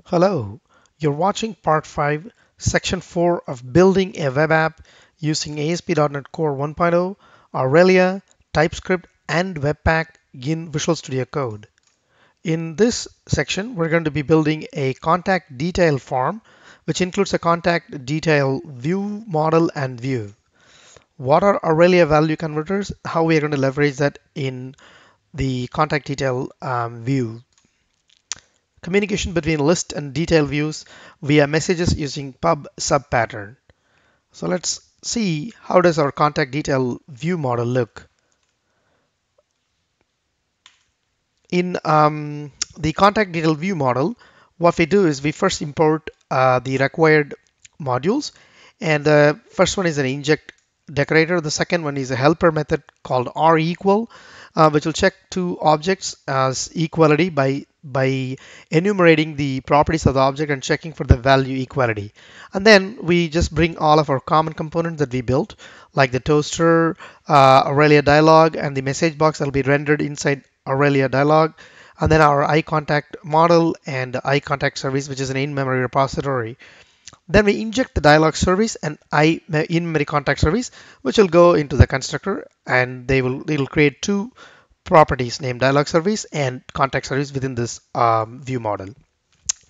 Hello, you're watching Part 5, Section 4 of Building a Web App using ASP.NET Core 1.0, Aurelia, TypeScript, and Webpack in Visual Studio Code. In this section, we're going to be building a contact detail form, which includes a contact detail view, model, and view. What are Aurelia value converters? How we are going to leverage that in the contact detail view. Communication between list and detail views via messages using pub sub pattern. So let's see how does our contact detail view model look. In the contact detail view model, what we do is we first import the required modules, and the first one is an inject decorator. The second one is a helper method called requal, which will check two objects as equality by enumerating the properties of the object and checking for the value equality. And then we just bring all of our common components that we built, like the toaster, Aurelia dialog, and the message box that will be rendered inside Aurelia dialog, and then our iContact model and iContact service, which is an in-memory repository. Then we inject the dialog service and in-memory contact service, which will go into the constructor, and it'll create two properties named dialog service and contact service within this view model.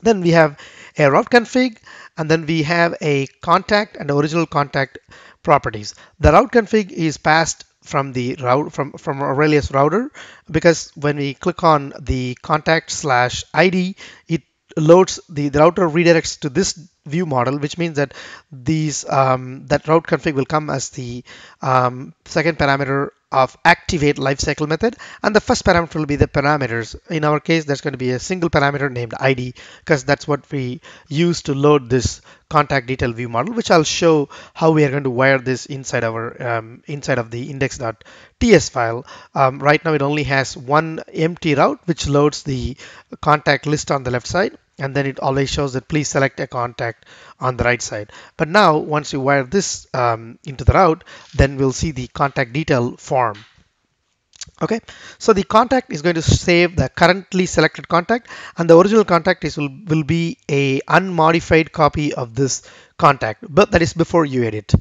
Then we have a route config, and then we have a contact and original contact properties. The route config is passed from the route from Aurelia's router, because when we click on the contact/id, it loads the router redirects to this view model, which means that these that route config will come as the second parameter of activate lifecycle method, and the first parameter will be the parameters. In our case, that's going to be a single parameter named id, because that's what we use to load this contact detail view model, which I'll show how we are going to wire this inside our inside of the index.ts file. Right now it only has one empty route which loads the contact list on the left side, and then it always shows that please select a contact on the right side. But now once you wire this into the route, then we'll see the contact detail form. Okay, so the contact is going to save the currently selected contact, and the original contact will be a unmodified copy of this contact, but that is before you edit.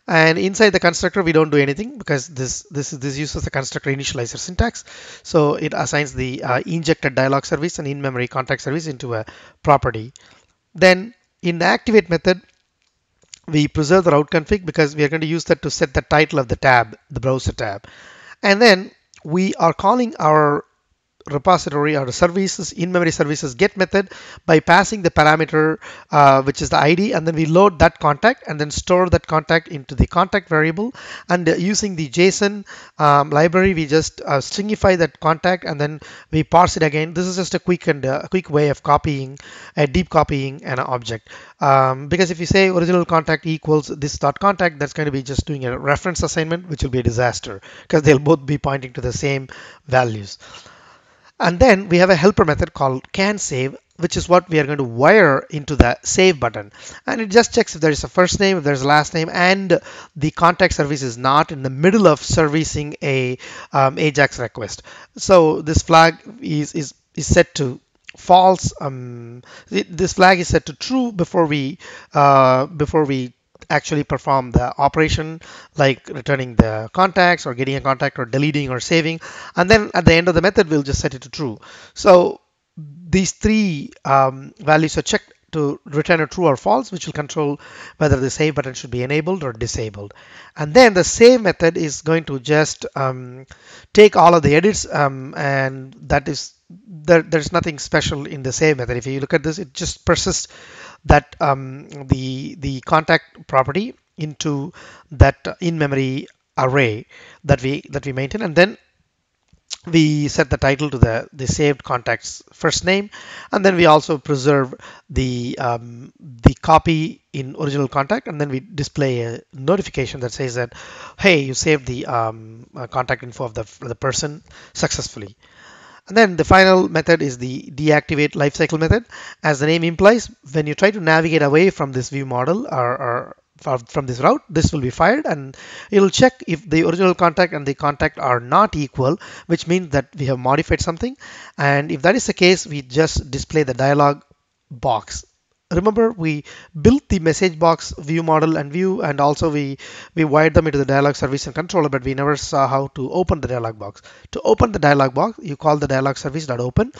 And inside the constructor, we don't do anything, because this uses the constructor initializer syntax. So it assigns the injected dialog service and in-memory contact service into a property. Then in the activate method, we preserve the route config, because we are going to use that to set the title of the tab, the browser tab. And then we are calling our repository or services, in-memory services get method, by passing the parameter which is the ID, and then we load that contact and then store that contact into the contact variable. And using the JSON library, we just stringify that contact and then we parse it again. This is just a quick way of copying, deep copying an object. Because if you say original contact equals this dot contact, that's going to be just doing a reference assignment, which will be a disaster, because they'll both be pointing to the same values. And then we have a helper method called canSave, which is what we are going to wire into the save button. And it just checks if there is a first name, if there's a last name, and the contact service is not in the middle of servicing a AJAX request. So this flag is set to false. This flag is set to true before we actually perform the operation, like returning the contacts or getting a contact or deleting or saving. And then at the end of the method, we'll just set it to true. So these three values are checked to return a true or false, which will control whether the save button should be enabled or disabled. And then the save method is going to just take all of the edits, and that is there's nothing special in the save method. If you look at this, it just persists that the contact property into that in-memory array that we maintain, and then we set the title to the saved contact's first name, and then we also preserve the copy in original contact, and then we display a notification that says that, hey, you saved the contact info of the person successfully. And then the final method is the deactivate lifecycle method. As the name implies, when you try to navigate away from this view model or from this route, this will be fired, and it will check if the original contact and the contact are not equal, which means that we have modified something. And if that is the case, we just display the dialog box. Remember, we built the message box view model and view, and also we wired them into the dialog service and controller, but we never saw how to open the dialog box. To open the dialog box, you call the dialog service.open.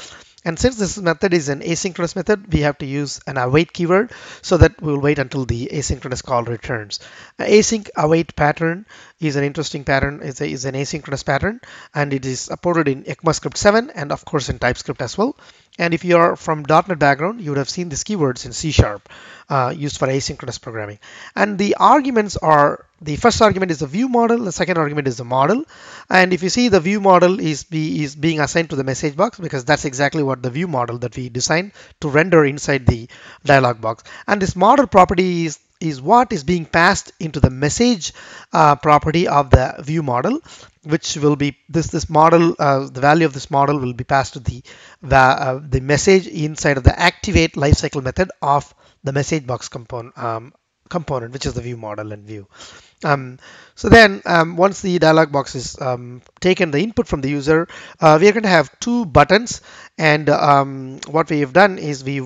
And since this method is an asynchronous method, we have to use an await keyword so that we'll wait until the asynchronous call returns. Async await pattern is an interesting pattern, is an asynchronous pattern, and it is supported in ECMAScript 7 and of course in TypeScript as well. And if you are from .NET background, you would have seen these keywords in C#, used for asynchronous programming. And the arguments are, the first argument is the view model, the second argument is the model. And if you see, the view model is being assigned to the message box because that's exactly what the view model that we designed to render inside the dialog box. And this model property is what is being passed into the message property of the view model, which will be this model, the value of this model will be passed to the message inside of the activate lifecycle method of the message box component, which is the view model and view. So then once the dialog box is taken the input from the user, we are going to have two buttons, and what we have done is we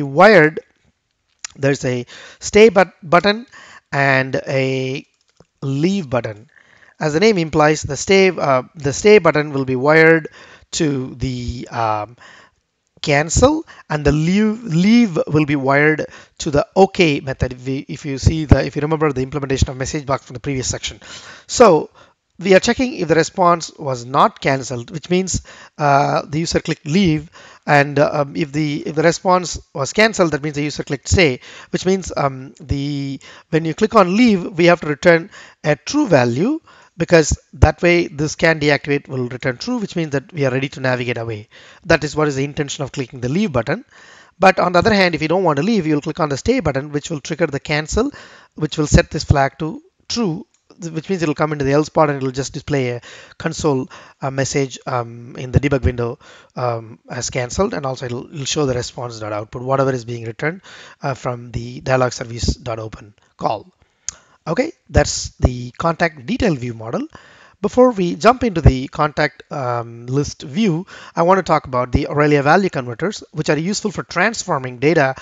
wired, there's a stay button and a leave button. As the name implies, the stay button will be wired to the cancel, and the leave will be wired to the OK method. If you remember the implementation of message box from the previous section. So we are checking if the response was not cancelled, which means the user clicked leave, and if the response was cancelled, that means the user clicked stay, which means when you click on leave, we have to return a true value, because that way this can deactivate will return true, which means that we are ready to navigate away. That is what is the intention of clicking the leave button. But on the other hand, if you don't want to leave, you'll click on the stay button, which will trigger the cancel, which will set this flag to true, which means it'll come into the else pod and it'll just display a console message in the debug window as cancelled, and also it'll show the response.output, whatever is being returned from the dialog service.open call. Okay, that's the contact detail view model. Before we jump into the contact list view, I want to talk about the Aurelia value converters, which are useful for transforming data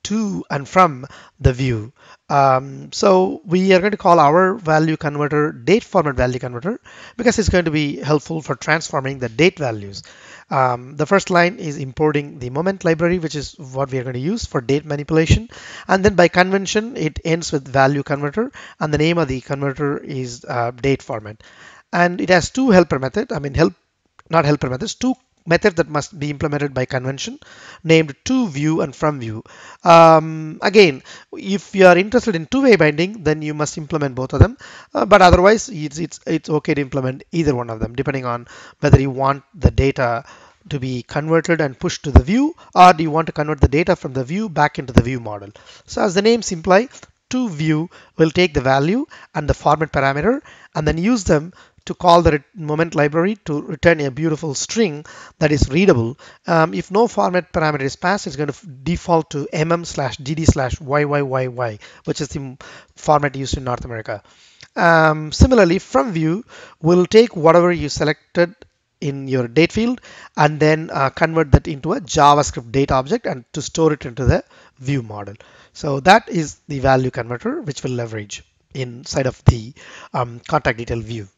to and from the view. So we are going to call our value converter date format value converter because it's going to be helpful for transforming the date values. The first line is importing the moment library, which is what we are going to use for date manipulation. And then by convention, it ends with value converter, and the name of the converter is date format. And it has two helper methods, not helper methods, two methods that must be implemented by convention, named to view and from view. Again, if you are interested in two-way binding, then you must implement both of them. But otherwise, it's okay to implement either one of them, depending on whether you want the data to be converted and pushed to the view, or do you want to convert the data from the view back into the view model. So as the names imply, to view will take the value and the format parameter and then use them to call the moment library to return a beautiful string that is readable. If no format parameter is passed, it's going to default to mm/dd/yyyy, which is the format used in North America. Similarly, from view will take whatever you selected in your date field and then convert that into a JavaScript date object and to store it into the view model. So that is the value converter, which we'll leverage inside of the contact detail view.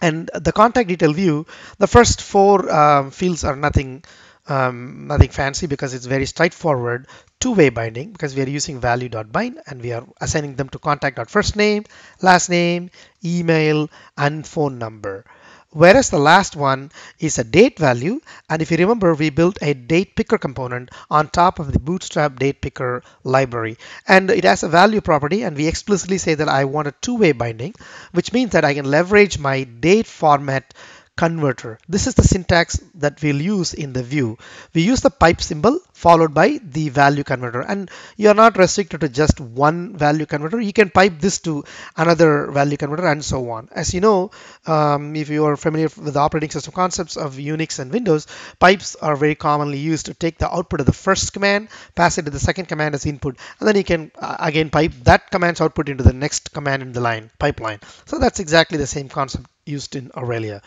And the contact detail view, the first four fields are nothing fancy, because it's very straightforward two-way binding, because we are using value.bind and we are assigning them to contact.firstname, last name, email, and phone number. Whereas the last one is a date value, and if you remember, we built a date picker component on top of the bootstrap date picker library, and it has a value property, and we explicitly say that I want a two-way binding, which means that I can leverage my date format converter. This is the syntax that we'll use in the view. We use the pipe symbol followed by the value converter, and you are not restricted to just one value converter. You can pipe this to another value converter and so on. As you know, if you are familiar with the operating system concepts of Unix and Windows, pipes are very commonly used to take the output of the first command, pass it to the second command as input, and then you can again pipe that command's output into the next command in the pipeline. So that's exactly the same concept used in Aurelia.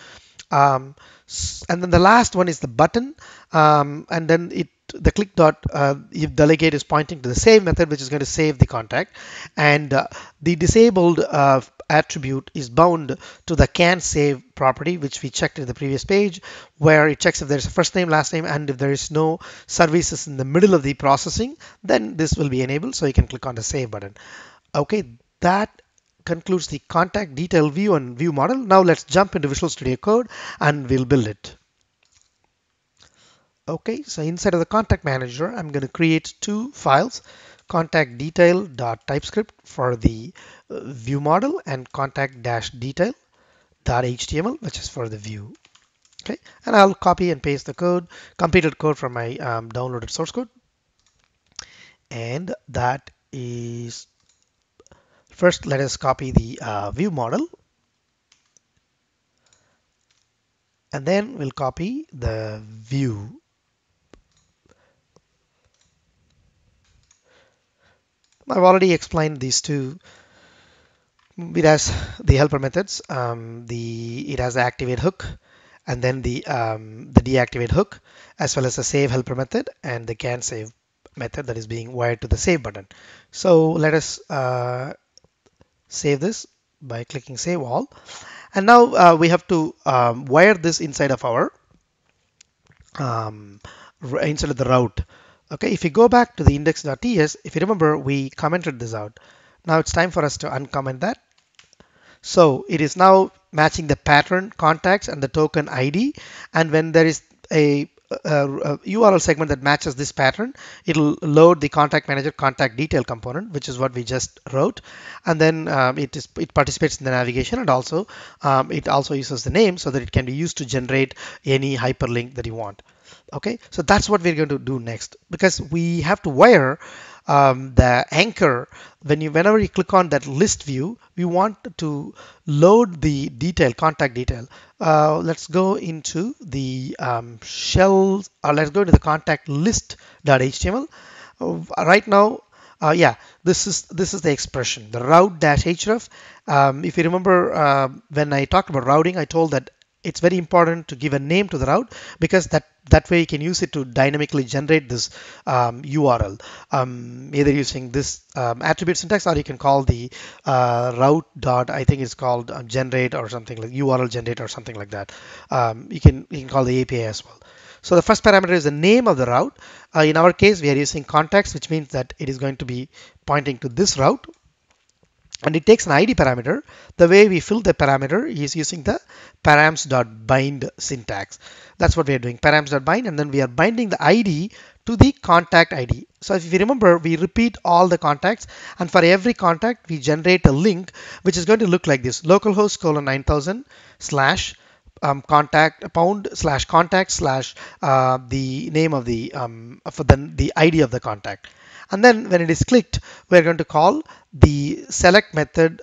Um, and then the last one is the button, and then the click dot if delegate is pointing to the save method, which is going to save the contact, and the disabled attribute is bound to the can save property, which we checked in the previous page, where it checks if there's a first name, last name, and if there is no services in the middle of the processing, then this will be enabled. So you can click on the save button. Okay, that concludes the contact detail view and view model. Now let's jump into Visual Studio Code and we'll build it. Okay, so inside of the contact manager, I'm going to create two files, contact detail.typescript for the view model and contact detail.html, which is for the view. Okay, and I'll copy and paste the code, completed code from my downloaded source code. And that is, first let us copy the view model, and then we'll copy the view. I've already explained these two. It has the helper methods. It has the activate hook, and then the deactivate hook, as well as the save helper method and the can save method that is being wired to the save button. So let us save this by clicking save all. And now we have to wire this inside of our um, inside of the route. Okay, if you go back to the index.ts, if you remember, we commented this out. Now it's time for us to uncomment that. So it is now matching the pattern contacts and the token ID. And when there is a URL segment that matches this pattern, it'll load the contact manager contact detail component, which is what we just wrote. And then it participates in the navigation, and also it also uses the name so that it can be used to generate any hyperlink that you want. Okay, so that's what we're going to do next, because we have to wire the anchor. Whenever you click on that list view, we want to load the detail, contact detail. Let's go into the shells, or let's go to the contact list.html. Right now, yeah, this is the expression, the route dash href. If you remember, when I talked about routing, I told that it's very important to give a name to the route, because that way you can use it to dynamically generate this URL, either using this attribute syntax, or you can call the route dot, I think it's called generate or something like URL generate or something like that. You can call the API as well. So the first parameter is the name of the route. In our case, we are using context, which means that it is going to be pointing to this route. And it takes an ID parameter. The way we fill the parameter is using the params.bind syntax. That's what we are doing, params.bind, and then we are binding the ID to the contact ID. So if you remember, we repeat all the contacts, and for every contact, we generate a link, which is going to look like this: localhost colon 9000 slash contact pound slash contact slash the name of the for the ID of the contact. And then when it is clicked, we're going to call the select method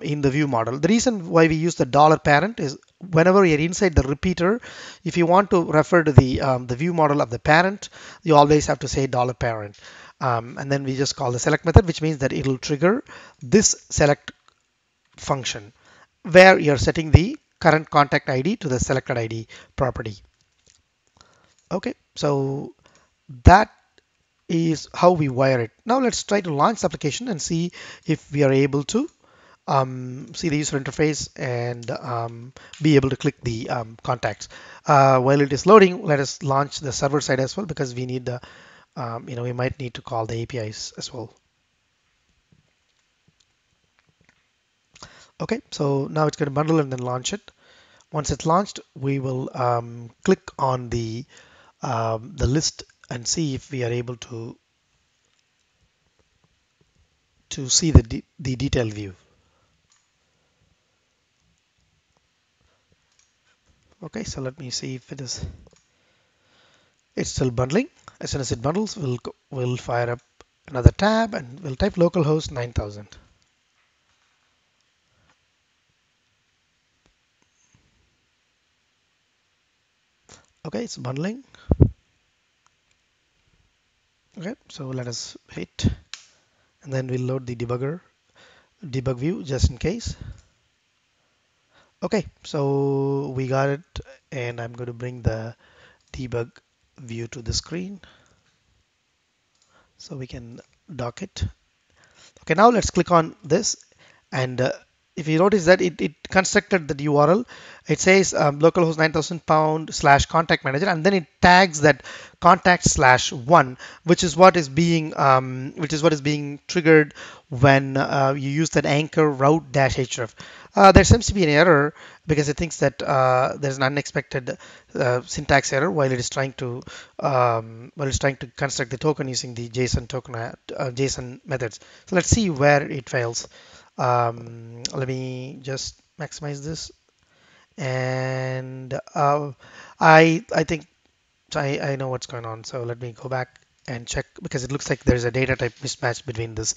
in the view model. The reason why we use the $parent is whenever you're inside the repeater, if you want to refer to the view model of the parent, you always have to say $parent. And then we just call the select method, which means that it will trigger this select function where you're setting the current contact ID to the selected ID property. Okay, so that is how we wire it. Now let's try to launch the application and see if we are able to see the user interface and be able to click the contacts. While it is loading, let us launch the server side as well, because we need the, we might need to call the APIs as well. Okay, so now it's going to bundle and then launch it. Once it's launched, we will click on the list and see if we are able to see the detail view. Okay, so let me see if it's still bundling. As soon as it bundles, we'll fire up another tab and we'll type localhost 9000. Okay, it's bundling. Okay, so let us hit, and then we'll load the debug view just in case. Okay, so we got it, and I'm going to bring the debug view to the screen so we can dock it. Okay, now let's click on this, and if you notice that it constructed the URL, it says localhost 9000 pound slash contact manager, and then it tags that contact slash one, which is what is being triggered when you use that anchor route dash href. There seems to be an error because it thinks that there's an unexpected syntax error while it's trying to construct the token using the JSON token JSON methods. So let's see where it fails. Let me just maximize this, and I think I know what's going on. So let me go back and check, because it looks like there's a data type mismatch between this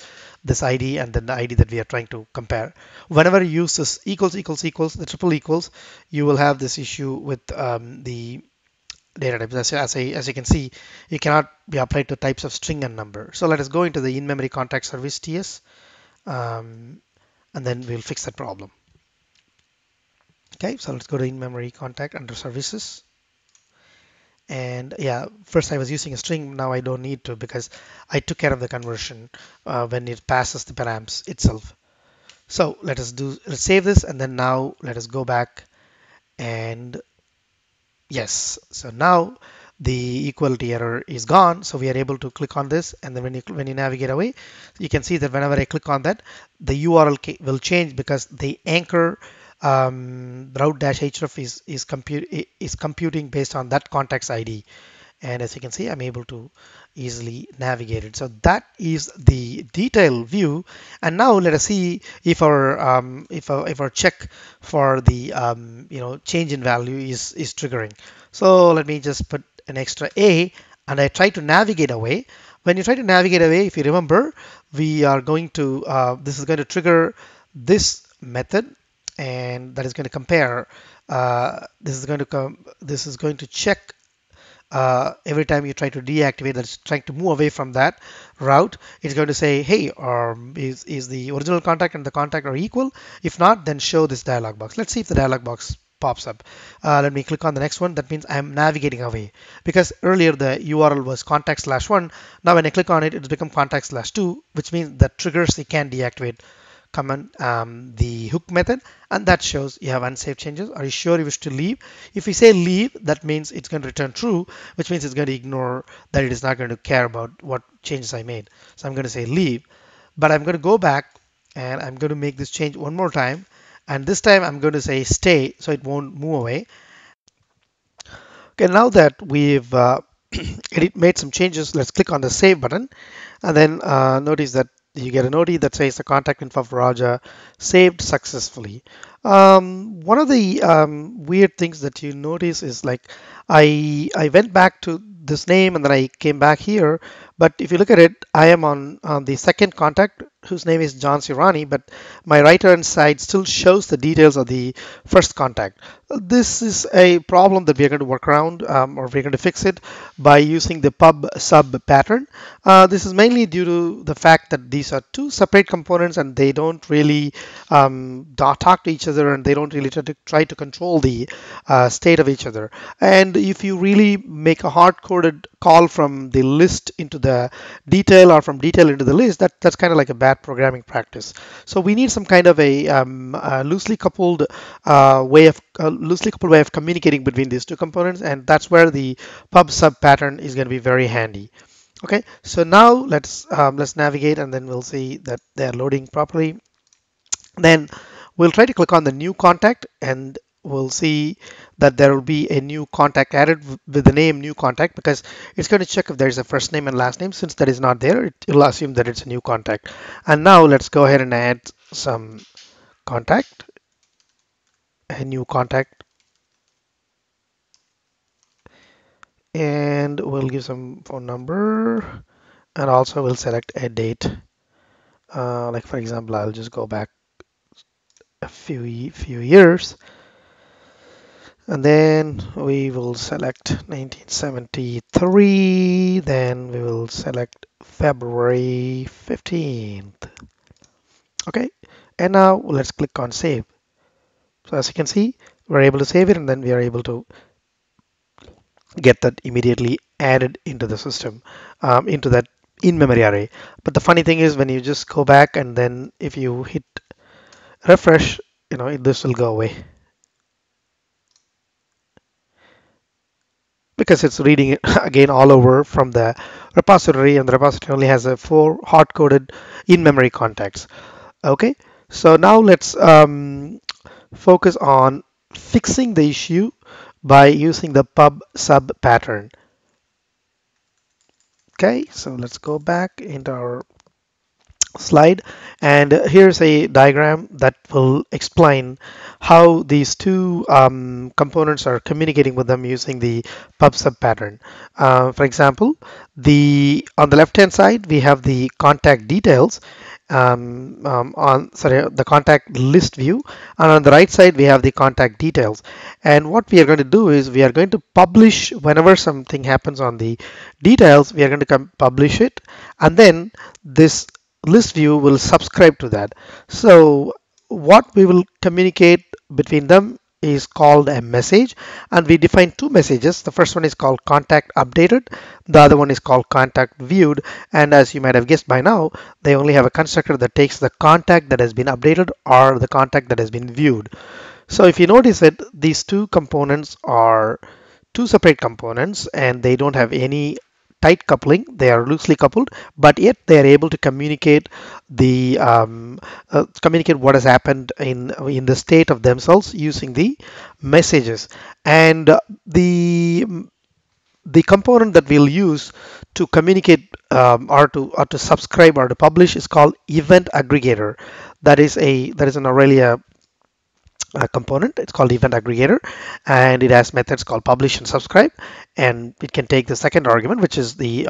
ID and then the ID that we are trying to compare. Whenever you use this equals equals equals, the triple equals, you will have this issue with the data types. As you can see, you cannot be applied to types of string and number. So let us go into the in-memory contact service TS, um, and then we'll fix that problem. Okay, so let's go to in-memory contact under services. And yeah, first I was using a string, now I don't need to because I took care of the conversion when it passes the params itself. So let's save this, and then now let us go back, and yes, so now the equality error is gone. So we are able to click on this, and then when you navigate away, you can see that whenever I click on that, the URL will change because the anchor route dash href is computing based on that context ID. And as you can see, I'm able to easily navigate it. So that is the detail view. And now let us see if our check for the change in value is triggering. So let me just put an extra A, and I try to navigate away. When you try to navigate away, if you remember, we are going to this is going to trigger this method, and that is going to compare. This is going to check every time you try to deactivate, that's trying to move away from that route. It's going to say, hey, is the original contact and the contact are equal? If not, then show this dialog box. Let's see if the dialog box pops up. Let me click on the next one. That means I'm navigating away, because earlier the URL was contact slash one. Now when I click on it, it's become contact slash two, which means that triggers the can deactivate command, the hook method, and that shows you have unsaved changes. Are you sure you wish to leave? If we say leave, that means it's going to return true, which means it's going to ignore that, it is not going to care about what changes I made. So I'm going to say leave, but I'm going to go back and I'm going to make this change one more time, and this time I'm going to say stay so it won't move away. Okay, now that we've made some changes, let's click on the save button, and then notice that you get a noti that says the contact info of Raja saved successfully. One of the weird things that you notice is, like, I went back to this name and then I came back here, but if you look at it, I am on the second contact whose name is John Sirani, but my right hand side still shows the details of the first contact. This is a problem that we are going to work around, or we're going to fix it by using the pub sub pattern. This is mainly due to the fact that these are two separate components and they don't really talk to each other, and they don't really try to control the state of each other. And if you really make a hard-coded call from the list into the detail, or from detail into the list, that's kind of like a bad programming practice. So we need some kind of a loosely coupled way of communicating between these two components, and that's where the pub sub pattern is going to be very handy. Okay, so now let's navigate, and then we'll see that they're loading properly. Then we'll try to click on the new contact, and we'll see that there will be a new contact added with the name new contact, because it's going to check if there is a first name and last name. Since that is not there, it'll assume that it's a new contact. And now let's go ahead and add some contact, a new contact, and we'll give some phone number, and also we'll select a date. Like, for example, I'll just go back a few years, and then we will select 1973, then we will select February 15th. Okay, and now let's click on save. So as you can see, we're able to save it, and then we are able to get that immediately added into the system, into that in-memory array. But the funny thing is when you just go back and then if you hit refresh, this will go away because it's reading it again all over from the repository, and the repository only has a 4 hard-coded in-memory contacts. Okay, so now let's focus on fixing the issue by using the pub sub pattern. Okay, so let's go back into our slide, and here's a diagram that will explain how these two components are communicating with them using the pub sub pattern. For example, on the left hand side we have the contact details, the contact list view, and on the right side we have the contact details. And what we are going to do is we are going to publish whenever something happens on the details, we are going to publish it, and then this list view will subscribe to that. So what we will communicate between them is called a message, and we define two messages. The first one is called contact updated, the other one is called contact viewed, and as you might have guessed by now, they only have a constructor that takes the contact that has been updated or the contact that has been viewed. So if you notice that these two components are two separate components and they don't have any tight coupling, they are loosely coupled, but yet they are able to communicate communicate what has happened in the state of themselves using the messages. And the component that we'll use to communicate or to subscribe or to publish is called event aggregator. That is an Aurelia component. It's called event aggregator, and it has methods called publish and subscribe, and it can take the second argument, which is the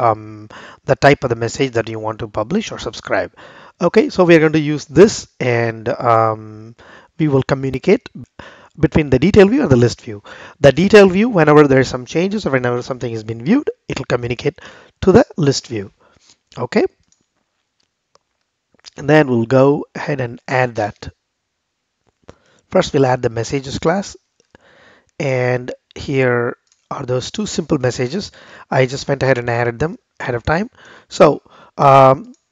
type of the message that you want to publish or subscribe. Okay, so we are going to use this, and we will communicate between the detail view and the list view. The detail view, whenever there is some changes or whenever something has been viewed, it will communicate to the list view. Okay, and then we'll go ahead and add that. First, we'll add the messages class, and here are those two simple messages. I just went ahead and added them ahead of time. So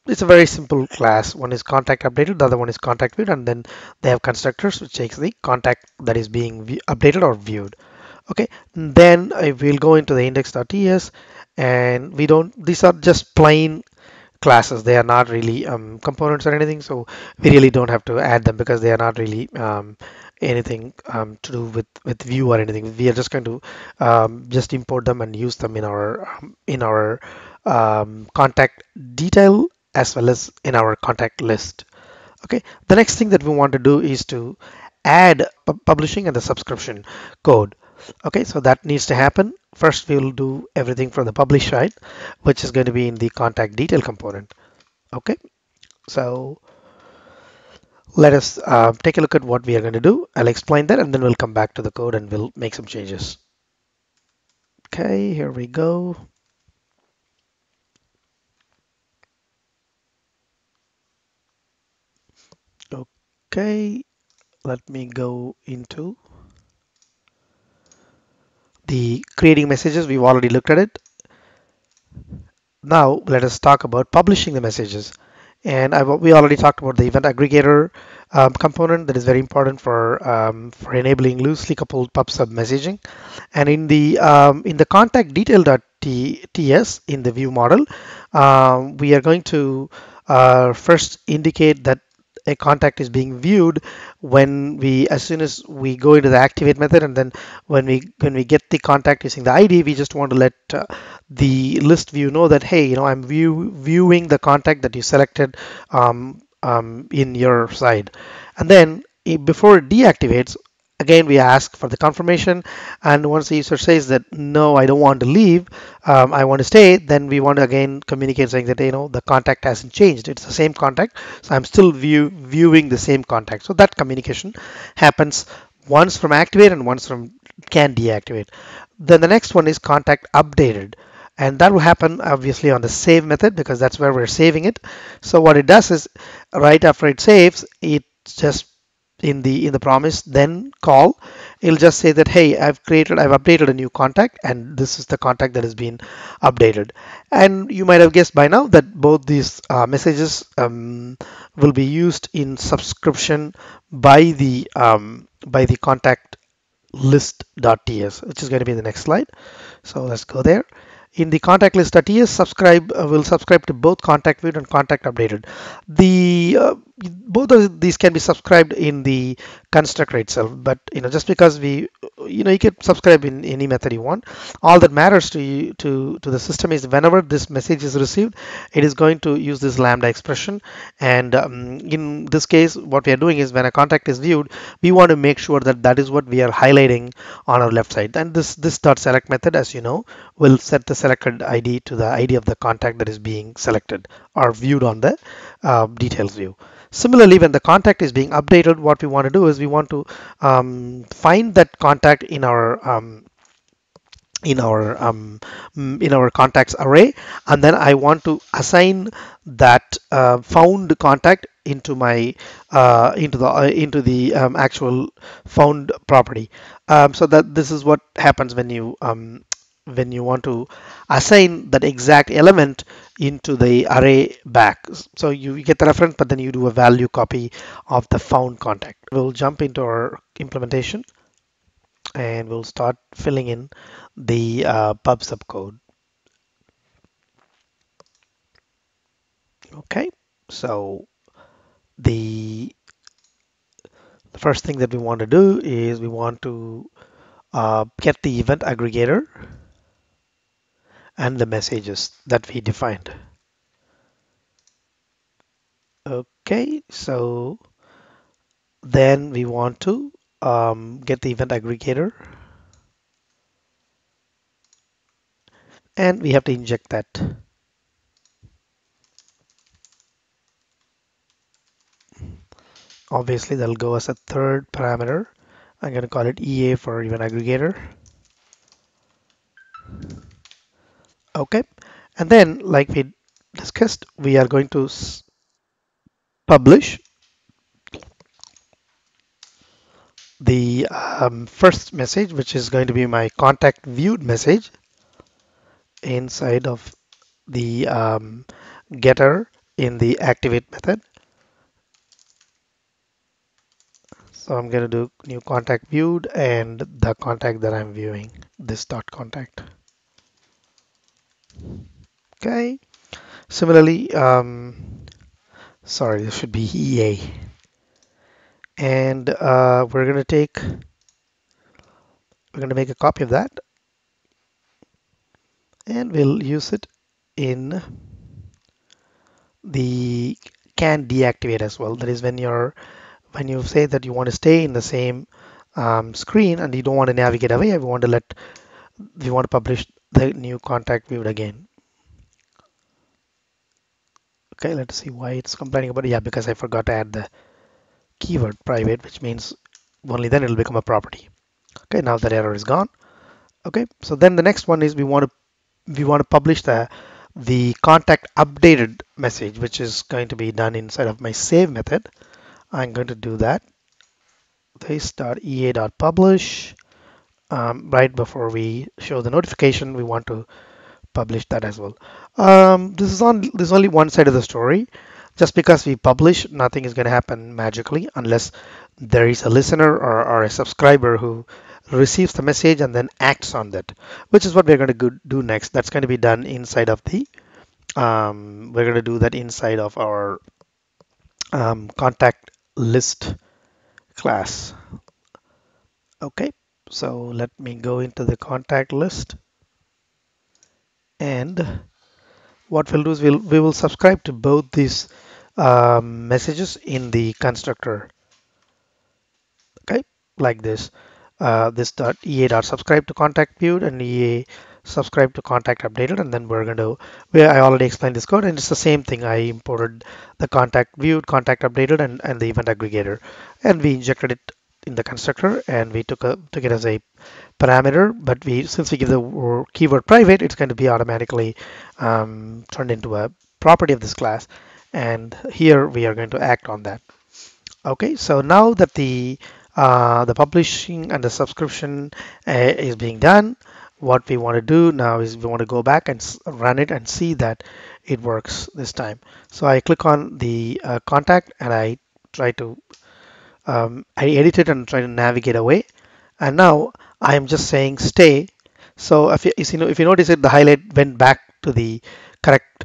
it's a very simple class. One is contact updated, the other one is contact viewed, and then they have constructors which takes the contact that is being updated or viewed. Okay, then I will go into the index.ts, and these are just plain classes. They are not really components or anything, so we really don't have to add them because they are not really anything to do with view or anything. We are just going to just import them and use them in our contact detail as well as in our contact list. Okay, the next thing that we want to do is to add publishing and the subscription code. Okay, so that needs to happen. First, we'll do everything from the publish side, which is going to be in the contact detail component. Okay, so let us take a look at what we are going to do. I'll explain that, and then we'll come back to the code and we'll make some changes. Okay, here we go. Okay, let me go into the creating messages. We've already looked at it. Now let us talk about publishing the messages. And we already talked about the event aggregator component that is very important for enabling loosely coupled pub/sub messaging. And in the contact detail.ts in the view model, we are going to first indicate that a contact is being viewed as soon as we go into the activate method, and then when we get the contact using the ID, we just want to let the list view know that, hey, I'm viewing the contact that you selected in your side. And then before it deactivates, again we ask for the confirmation, and once the user says that no, I don't want to leave, I want to stay, then we want to again communicate saying that the contact hasn't changed, it's the same contact, so I'm still viewing the same contact. So that communication happens once from activate and once from can deactivate. Then the next one is contact updated, and that will happen obviously on the save method because that's where we're saving it. So what it does is right after it saves, it just in the promise then call, it'll just say that, hey, I've updated a new contact, and this is the contact that has been updated. And you might have guessed by now that both these messages will be used in subscription by the contact list.ts, which is going to be the next slide. So let's go there. In the contact list.ts, subscribe will subscribe to both contact viewed and contact updated. The both of these can be subscribed in the constructor itself, but just because you can subscribe in any method you want. All that matters to you to the system is whenever this message is received, it is going to use this lambda expression. And in this case, what we are doing is when a contact is viewed, we want to make sure that that is what we are highlighting on our left side. And this dot select method, as you know, will set the selected ID to the ID of the contact that is being selected or viewed on the details view. Similarly, when the contact is being updated, what we want to do is we want to find that contact in our in our contacts array, and then I want to assign that found contact into my into the actual found property. So that this is what happens when you want to assign that exact element into the array back. So you get the reference, but then you do a value copy of the found contact. We'll jump into our implementation and we'll start filling in the pub sub code. Okay, so the first thing that we want to do is we want to get the event aggregator and the messages that we defined. Okay, so then we want to get the event aggregator, and we have to inject that. Obviously, that'll go as a third parameter. I'm going to call it EA for event aggregator. Okay, and then like we discussed, we are going to publish the first message, which is going to be my contact viewed message inside of the getter in the activate method. So I'm going to do new contact viewed and the contact that I'm viewing, this dot contact. Okay. Similarly, sorry, this should be EA. And we're going to make a copy of that, and we'll use it in the can deactivate as well. That is when you say that you want to stay in the same screen and you don't want to navigate away, we want to publish the new contact viewed again. Okay, let's see why it's complaining about it. Yeah, because I forgot to add the keyword private, which means only then it'll become a property. Okay, now that error is gone. Okay, so then the next one is we want to publish the contact updated message, which is going to be done inside of my save method. I'm going to do that. This.ea.publish. Right before we show the notification, we want to publish that as well. This is only one side of the story. Just because we publish, nothing is going to happen magically unless there is a listener or a subscriber who receives the message and then acts on that, which is what we're going to do next. That's going to be done inside of the we're going to do that inside of our contact list class. Okay, so let me go into the contact list, and what we'll do is we will subscribe to both these messages in the constructor. Okay, like this. This dot ea dot subscribe to contact viewed and ea subscribe to contact updated, and then we're going to where I already explained this code, and it's the same thing. I imported the contact viewed, contact updated, and the event aggregator, and we injected it in the constructor, and we took it as a parameter, but since we give the keyword private, it's going to be automatically turned into a property of this class, and here we are going to act on that. Okay, so now that the publishing and the subscription is being done, what we want to do now is we want to go back and run it and see that it works this time. So I click on the contact and try to I edit it and try to navigate away. And now I am just saying stay. So if you notice it, the highlight went back to the correct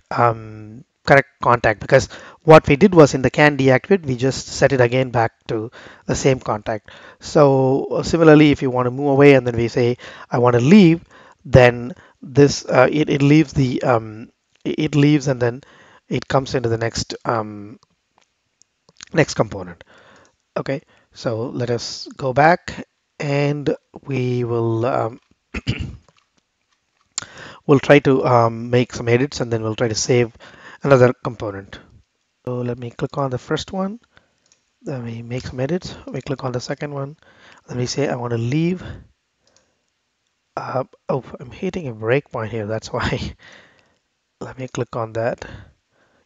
contact, because what we did was in the can deactivate, we just set it again back to the same contact. So similarly, if you want to move away and then we say I want to leave, then it leaves it leaves, and then it comes into the next component. Okay, so let us go back and we will we'll try to make some edits, and then we'll try to save another component. So let me click on the first one, then we make some edits. We click on the second one, then we say I want to leave. Oh, I'm hitting a breakpoint here, that's why. Let me click on that.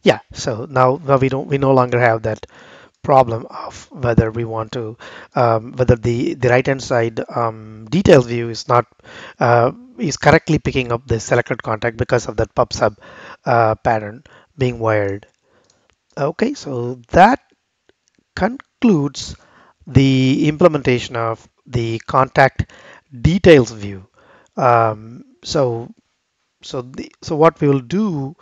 Yeah, so now we no longer have that problem of whether we want to whether the right hand side details view is not is correctly picking up the selected contact because of that pub sub pattern being wired. Okay, so that concludes the implementation of the contact details view. So so what we will do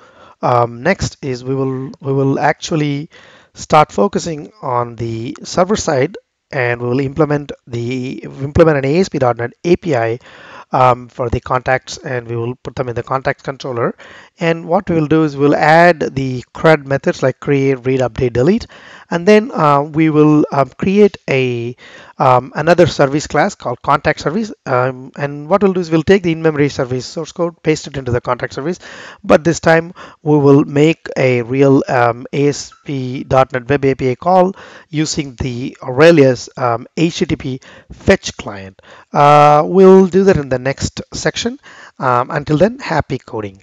next is we will actually start focusing on the server side, and we will implement an ASP.NET API for the contacts, and we will put them in the contacts controller. And what we will do is we'll add the CRUD methods like create, read, update, delete, and then we will create another service class called contact service. And what we'll do is we'll take the in-memory service source code, paste it into the contact service, but this time we will make a real ASP.NET Web API call using the Aurelia's HTTP fetch client. We'll do that in the next section. Until then, happy coding.